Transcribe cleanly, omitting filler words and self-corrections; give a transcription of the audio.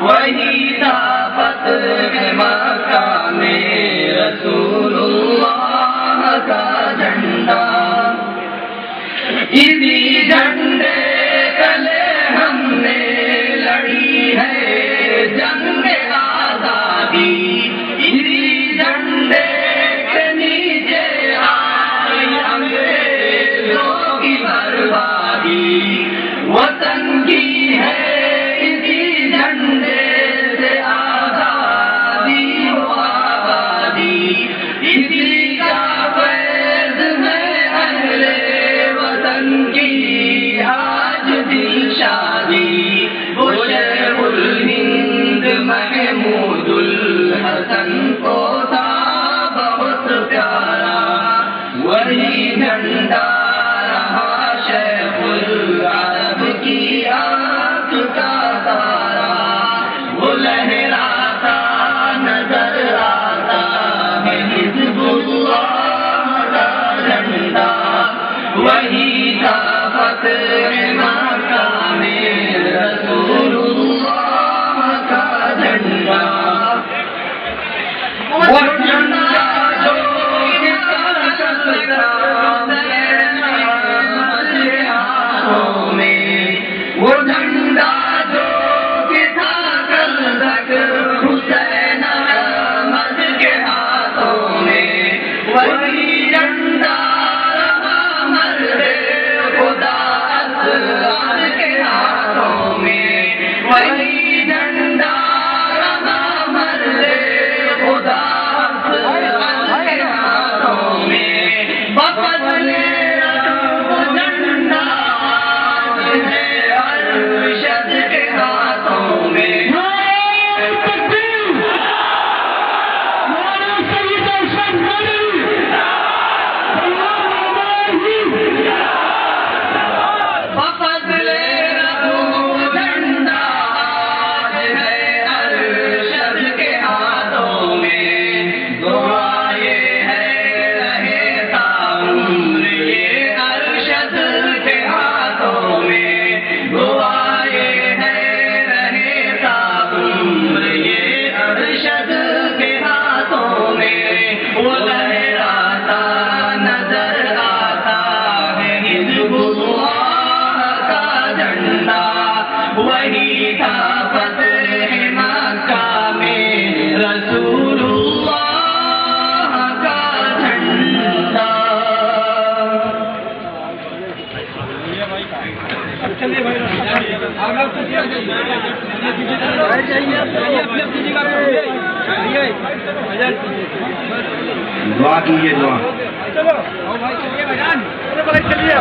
وہی تھا فتح مکہ میں رسول اللہ کا جھنڈا، اسی جھنڈے تلے ہم نے لڑی ہے جنگ آزادی، اسی جھنڈے کے نیچے آئی انگریزوں کی بربادی، وطن کی ہے اسی جھنڈے سے آزادی و آبادی، اسی کا فیض ہے اہل وطن کی آج دل شادی، وہ شیخ الہند محمود الحسن کو تھا بہت پیارا، وہی جھنڈا رہا شیخ العرب کی آنکھ کا تارا، وہ لہراتا نظر آتا ہے حزب اللہ کا جھنڈا، وہی تھا فتح مکہ میں رسول اللہ کا جھنڈا، وہ جھنڈا جو ہاتھوں میں، وہ جھنڈا جو تھا کل تک حسین احمد کے ہاتھوں میں، وہی جھنڈا رہا مرد خدا اسرار کے ہاتھوں میں، وہی جھنڈا رہا مرد خدا اسرار کے ہاتھوں میں، بفضل وہ جھنڈا ہے ارشد کے ہاتھوں میں، بفضل وہ جھنڈا ہے ارشد کے ہاتھوں میں، دعائے ہے رہے تا عمر یہ ارشد کے ہاتھوں میں، دعائے ہے رہے تا عمر یہ ارشد کے ہاتھوں میں، وہ لہراتا نظر آتا ہے حزب اللہ کا جھنڈا، وہی تھا فتح مکہ میں رسول اللہ کا جھنڈا۔ دعا کیجیے، دعا چلیے